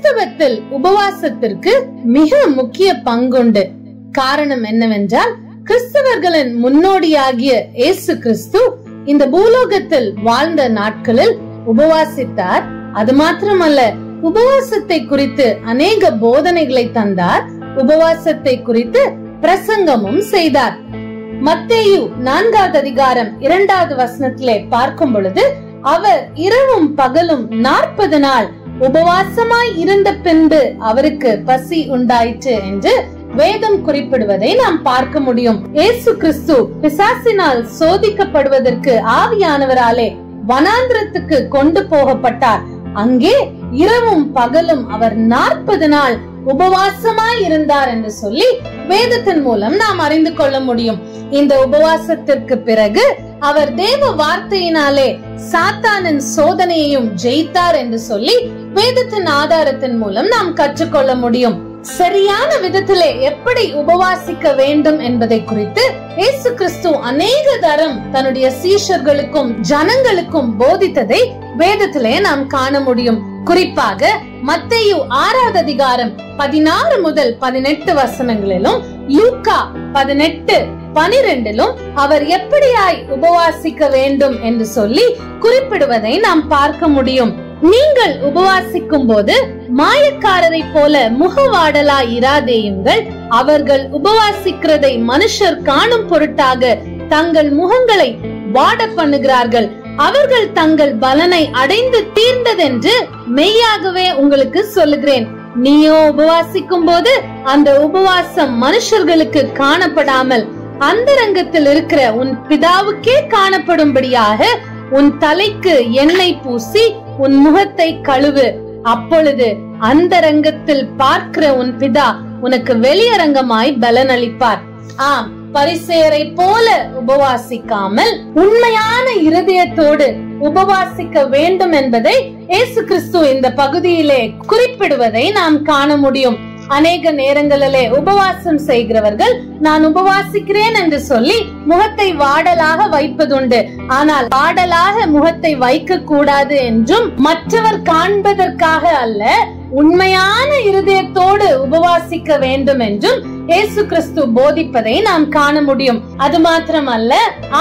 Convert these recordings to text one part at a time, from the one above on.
கிறிஸ்தவத்தில் உபவாசத்திற்கு மிக முக்கிய பங்குண்டு. காரணம் என்னவென்றால், கிறிஸ்தவர்களின் முன்னோடியாகிய இயேசு கிறிஸ்து இந்த பூலோகத்தில் வாழ்ந்த நாட்களில் உபவாசித்தார். அது மாத்திரமல்ல, உபவாசத்தை குறித்து அநேக போதனைகளை தந்தார். உபவாசத்தை குறித்து பிரசங்கமும் செய்தார். மத்தேயு 4வது அதிகாரம் 2வது வசனத்திலே பார்க்கும் பொழுது, அவர் இரவும் பகலும் 40 நாள் உபவாசமாய் இருந்த பின்பு அவருக்கு பசி உண்டாயிற்று என்று வேதம் குறிப்பிடுவதை நாம் பார்க்க முடியும். இயேசு கிறிஸ்து பிசாசினால் சோதிக்கப்படுவதற்கு ஆவியானவராலே வனாந்திரத்துக்கு கொண்டு போகப்பட்டார். அங்கே இரவும் பகலும் அவர் 40 நாள் உபவாசமாய் இருந்தார் என்று சொல்லி வேதத்தின் மூலம் நாம் அறிந்து கொள்ள முடியும். இந்த உபவாசத்திற்கு பிறகு அவர் தேவ வார்த்தையினாலே சாத்தானின் சோதனையையும் ஜெயித்தார் என்று சொல்லி வேதத்தின் ஆதாரத்தின் மூலம் நாம் கற்றுக்கொள்ள முடியும். சரியான விதத்திலே எப்படி உபவாசிக்க வேண்டும் என்பதை குறித்து இயேசு கிறிஸ்து அநேக தரம் தன்னுடைய சீஷர்களுக்கும் ஜனங்களுக்கும் போதித்ததை வேதத்திலே நாம் காண முடியும். குறிப்பாக மத்தேயு 6வது அதிகாரம் 16 முதல் 18 வசனங்களிலும் லூக்கா 18:12 அவர் எப்படியாய் உபவாசிக்க வேண்டும் என்று சொல்லி குறிப்பிடுவதை நாம் பார்க்க முடியும். நீங்கள் உபவாசிக்கும் போது மாயக்காரரை போல முகவாடலாய் இராதேயுங்கள். அவர்கள் உபவாசிக்கிறதை மனுஷர் காணும் பொருட்டாக தங்கள் முகங்களை வாட பண்ணுகிறார்கள். அவர்கள் தங்கள் பலனை அடைந்து தீர்ந்ததென்று மெய்யாகவே உங்களுக்கு சொல்லுகிறேன். நீயோ உபவாசிக்கும் போது அந்த உபவாசம் மனுஷர்களுக்கு காணப்படாமல் அந்தரங்கத்தில் இருக்கிற உன் பிதாவுக்கே காணப்படும்படியாக உன் தலைக்கு எண்ணெய் பூசி உன் முகத்தை கழுவு. அப்பொழுது அந்தரங்கத்தில் பார்க்கிற உன் பிதா உனக்கு வெளியரங்கமாய் பலன் அளிப்பார். ஆம், பரிசேயரை போல உபவாசிக்காமல் உண்மையான இருதயத்தோடு உபவாசிக்க வேண்டும் என்பதை இயேசு கிறிஸ்து இந்த பகுதியிலே குறிப்பிடுவதை நாம் காண முடியும். அநேக நேரங்களிலே உபவாசம் செய்கிறவர்கள் நான் உபவாசிக்கிறேன் என்று சொல்லி முகத்தை வாடலாக வைப்பதுண்டு. ஆனால் வாடலாக முகத்தை வைக்க கூடாது என்றும், மற்றவர் காண்பதற்காக அல்ல, உண்மையான இருதயத்தோடு உபவாசிக்க வேண்டும் என்றும் இயேசு கிறிஸ்து போதிப்பதை நாம் காண முடியும். அது மாத்திரமல்ல,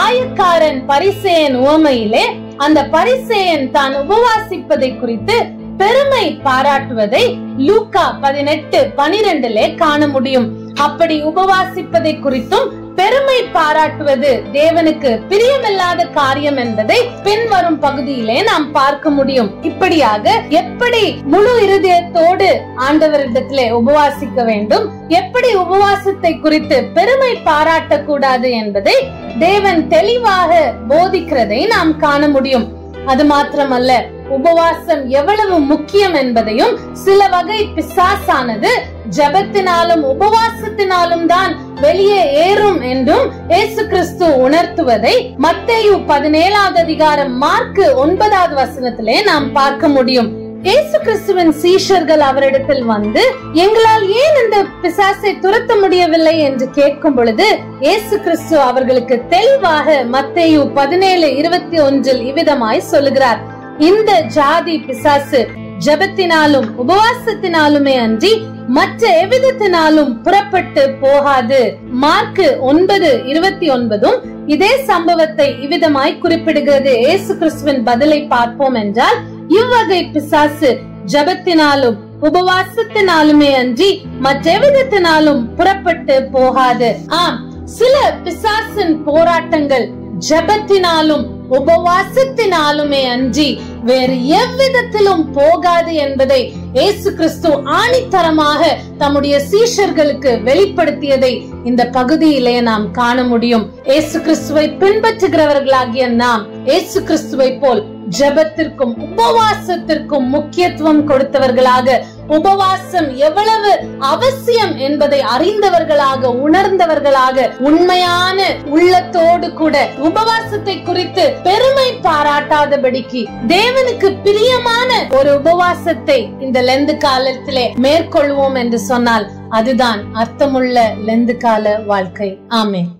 ஆயக்காரன் பரிசேயன் உவமையிலே அந்த பரிசேயன் தான் உபவாசிப்பதை குறித்து பெருமை பாராட்டுவதை லூக்கா 18:12 காண முடியும். அப்படி உபவாசிப்பதை குறித்தும் பெருமை பாராட்டுவது தேவனுக்கு பிரியமில்லாத காரியம் என்பதை பின்வரும் பகுதியிலே நாம் பார்க்க முடியும். இப்படியாக எப்படி முழு இருதயத்தோடு ஆண்டவரிடத்திலே உபவாசிக்க வேண்டும், எப்படி உபவாசத்தை குறித்து பெருமை பாராட்டக்கூடாது என்பதை தேவன் தெளிவாக போதிக்கிறதை நாம் காண முடியும். அது மாத்திரமல்ல, உபவாசம் எவ்வளவு முக்கியம் என்பதையும், சில வகை பிசாசானது ஜெபத்தினாலும் உபவாசத்தினாலும் தான் வெளியே ஏறும் என்றும் இயேசு கிறிஸ்து உணர்த்துவதை மத்தேயு 17வது அதிகாரம் மார்க் 9வது வசனத்திலே நாம் பார்க்க முடியும். இயேசு கிறிஸ்துவின் சீஷர்கள் அவரிடத்தில் வந்து, எங்களால் ஏன் இந்த பிசாசை துரத்த முடியவில்லை என்று கேட்கும் பொழுது இயேசு கிறிஸ்து அவர்களுக்கு தெளிவாக மத்தேயு 17:21 இவ்விதமாய் சொல்லுகிறார். இந்த ஜாதி பிசாசு ஜெபத்தினாலும் உபவாசத்தினாலுமே அன்றி மற்ற எவ்விதத்தினாலும் புறப்பட்டு போகாது. மார்க் 9:29 இதே சம்பவத்தை இவ்விதமாய் குறிப்பிடுகிறது. இயேசு கிறிஸ்துவின் பதிலை பார்ப்போம் என்றால், இவ்வகை பிசாசு ஜெபத்தினாலும் உபவாசத்தினாலுமே அன்றி மற்றெவ்விதத்தினாலும் புறப்பட்டு போகாது. ஆம், சில பிசாசின் போராட்டங்கள் ஜெபத்தினாலும் உபவாசத்தினாலுமே அன்றி வேறு எவ்விதத்திலும் போகாது என்பதை இயேசு கிறிஸ்து ஆணித்தரமாக தம்முடைய சீஷர்களுக்கு வெளிப்படுத்தியதை இந்த பகுதியிலே நாம் காண முடியும். இயேசு கிறிஸ்துவை பின்பற்றுகிறவர்களாகிய நாம் இயேசு கிறிஸ்துவை போல் ஜெபத்திற்கும் உபவாசத்திற்கும் முக்கியத்துவம் கொடுத்தவர்களாக, உபவாசம் எவ்வளவு அவசியம் என்பதை அறிந்தவர்களாக, உணர்ந்தவர்களாக, உண்மையான உள்ளத்தோடு கூட உபவாசத்தை குறித்து பெருமை பாராட்டாதபடிக்கு தேவனுக்கு பிரியமான ஒரு உபவாசத்தை இந்த லெந்து காலத்திலே மேற்கொள்வோம் என்று சொன்னால் அதுதான் அர்த்தமுள்ள லெந்து கால வாழ்க்கை. ஆமென்.